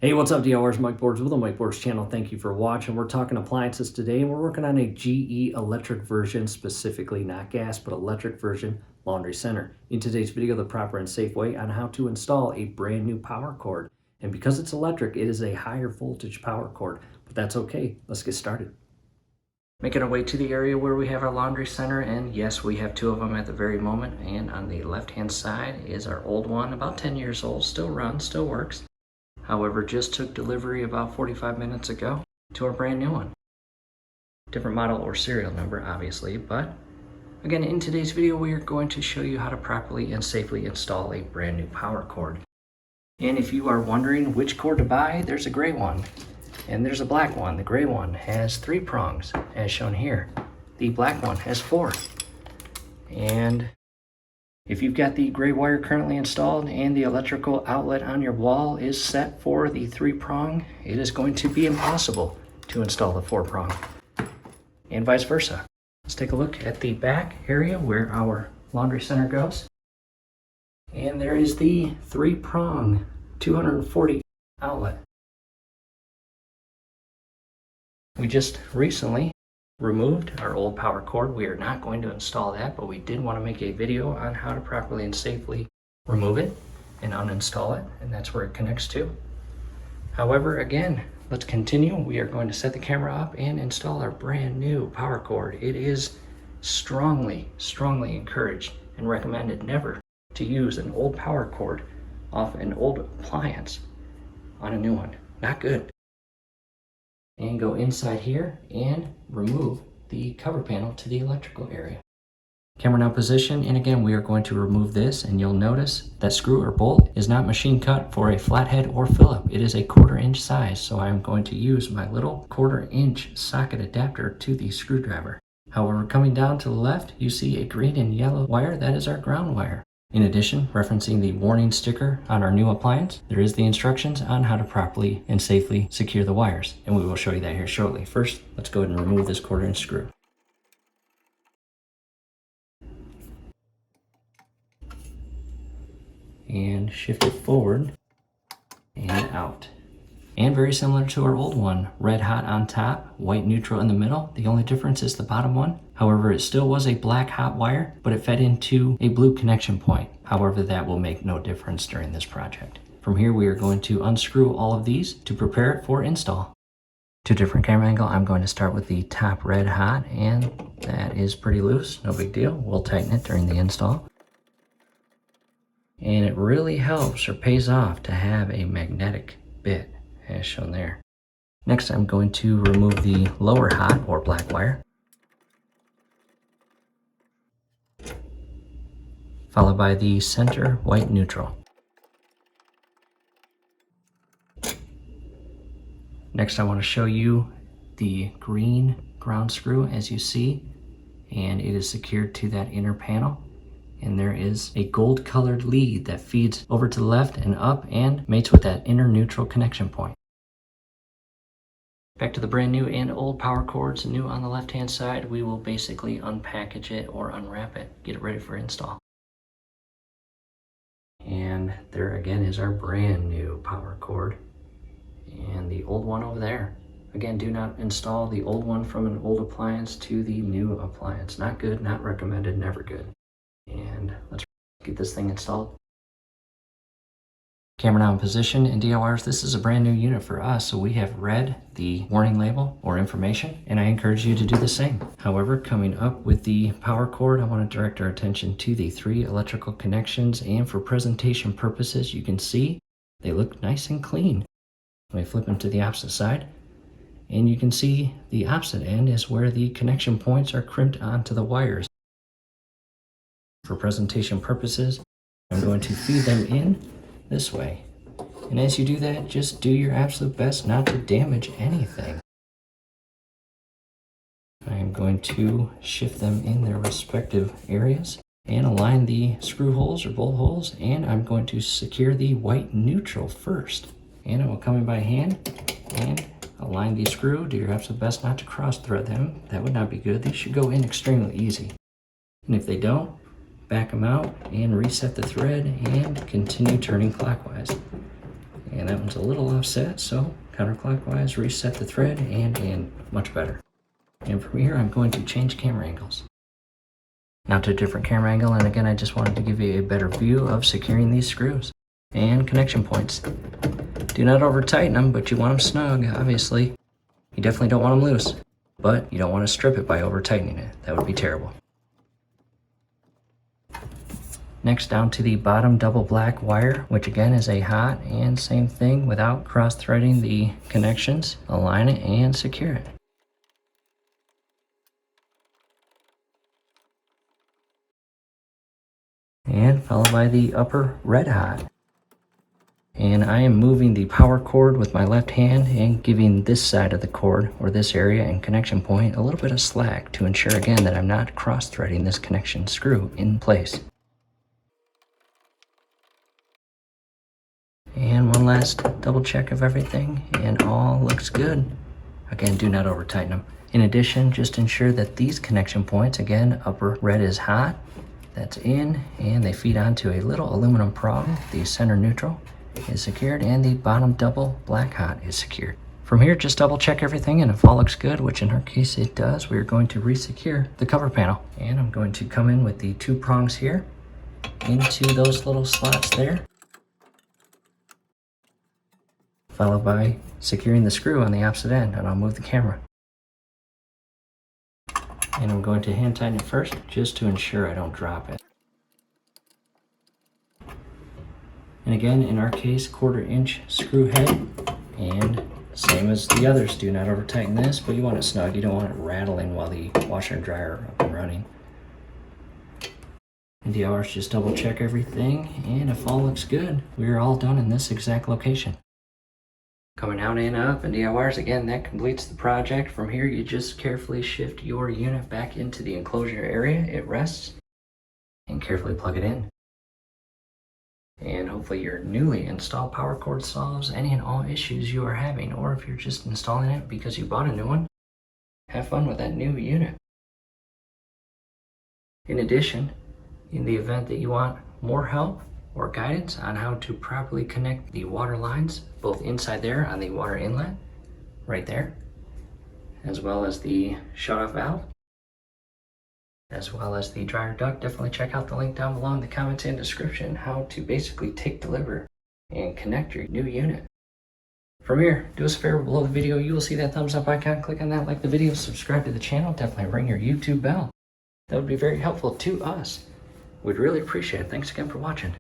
Hey, what's up, DIYers? Mike Boards with the Mike Boards channel. Thank you for watching. We're talking appliances today, and we're working on a GE electric version, specifically not gas, but electric version laundry center. In today's video, the proper and safe way on how to install a brand new power cord. And because it's electric, it is a higher voltage power cord, but that's okay. Let's get started. Making our way to the area where we have our laundry center, and yes, we have two of them at the very moment. And on the left-hand side is our old one, about 10 years old, still runs, still works. However, just took delivery about 45 minutes ago to our brand new one. Different model or serial number, obviously, but again, in today's video, we are going to show you how to properly and safely install a brand new power cord. And if you are wondering which cord to buy, there's a gray one and there's a black one. The gray one has 3 prongs, as shown here. The black one has 4. And if you've got the gray wire currently installed and the electrical outlet on your wall is set for the 3-prong, it is going to be impossible to install the 4-prong, and vice versa. Let's take a look at the back area where our laundry center goes. And there is the 3-prong 240 outlet. We just recently removed our old power cord. We are not going to install that, but we did want to make a video on how to properly and safely remove it and uninstall it, and that's where it connects to. However, again, let's continue. We are going to set the camera up and install our brand new power cord. It is strongly encouraged and recommended never to use an old power cord off an old appliance on a new one. Not good. And go inside here and remove the cover panel to the electrical area. Camera now positioned, and again, we are going to remove this, and you'll notice that screw or bolt is not machine cut for a flathead or Phillip. It is a 1/4 inch size, so I'm going to use my little 1/4 inch socket adapter to the screwdriver. However, coming down to the left, you see a green and yellow wire. That is our ground wire. In addition, referencing the warning sticker on our new appliance, there is the instructions on how to properly and safely secure the wires, and we will show you that here shortly. First, let's go ahead and remove this 1/4 inch screw. And shift it forward and out. And very similar to our old one, red hot on top, white neutral in the middle. The only difference is the bottom one. However, it still was a black hot wire, but it fed into a blue connection point. However, that will make no difference during this project. From here, we are going to unscrew all of these to prepare it for install. To different camera angle, I'm going to start with the top red hot, and that is pretty loose, no big deal. We'll tighten it during the install. And it really helps or pays off to have a magnetic bit, as shown there. Next, I'm going to remove the lower hot or black wire, followed by the center white neutral. Next, I want to show you the green ground screw, as you see, and it is secured to that inner panel. And there is a gold colored lead that feeds over to the left and up and mates with that inner neutral connection point. Back to the brand new and old power cords, new on the left hand side. We will basically unpackage it or unwrap it, get it ready for install. And there again is our brand new power cord, and the old one over there. Again, do not install the old one from an old appliance to the new appliance. Not good, not recommended, never good. And let's get this thing installed. Camera now in position, and DIYers, this is a brand new unit for us, so we have read the warning label or information, and I encourage you to do the same. However, coming up with the power cord, I want to direct our attention to the 3 electrical connections, and for presentation purposes, you can see they look nice and clean. Let me flip them to the opposite side, and you can see the opposite end is where the connection points are crimped onto the wires. For presentation purposes, I'm going to feed them in this way. And as you do that, just do your absolute best not to damage anything. I am going to shift them in their respective areas and align the screw holes or bolt holes, and I'm going to secure the white neutral first. And I will come in by hand and align the screw. Do your absolute best not to cross thread them. That would not be good. These should go in extremely easy. And if they don't, back them out and reset the thread and continue turning clockwise. And that one's a little offset, so counterclockwise, reset the thread, and in, much better. And from here, I'm going to change camera angles. Now to a different camera angle, and again, I just wanted to give you a better view of securing these screws and connection points. Do not over tighten them, but you want them snug, obviously. You definitely don't want them loose, but you don't want to strip it by over tightening it. That would be terrible. Next, down to the bottom double black wire, which again is a hot, and same thing, without cross threading the connections, align it and secure it. And followed by the upper red hot. And I am moving the power cord with my left hand and giving this side of the cord, or this area and connection point, a little bit of slack to ensure again that I'm not cross threading this connection screw in place. And one last double check of everything, and all looks good. Again, do not over tighten them. In addition, just ensure that these connection points, again, upper red is hot, that's in, and they feed onto a little aluminum prong. The center neutral is secured, and the bottom double black hot is secured. From here, just double check everything, and if all looks good, which in our case it does, we're going to resecure the cover panel. And I'm going to come in with the 2 prongs here into those little slots there, followed by securing the screw on the opposite end, and I'll move the camera. And I'm going to hand tighten it first, just to ensure I don't drop it. And again, in our case, 1/4 inch screw head, and same as the others, do not over tighten this, but you want it snug. You don't want it rattling while the washer and dryer are up and running. And DIYers, just double check everything, and if all looks good, we're all done in this exact location. Coming out and up, and DIYers, again, that completes the project. From here, you just carefully shift your unit back into the enclosure area it rests, and carefully plug it in. And hopefully your newly installed power cord solves any and all issues you are having, or if you're just installing it because you bought a new one, have fun with that new unit. In addition, in the event that you want more help or guidance on how to properly connect the water lines, both inside there on the water inlet, right there, as well as the shutoff valve, as well as the dryer duct, definitely check out the link down below in the comments and description how to basically take deliver and connect your new unit. From here, do us a favor, below the video you will see that thumbs up icon. Click on that, like the video, subscribe to the channel, definitely ring your YouTube bell. That would be very helpful to us. We'd really appreciate it. Thanks again for watching.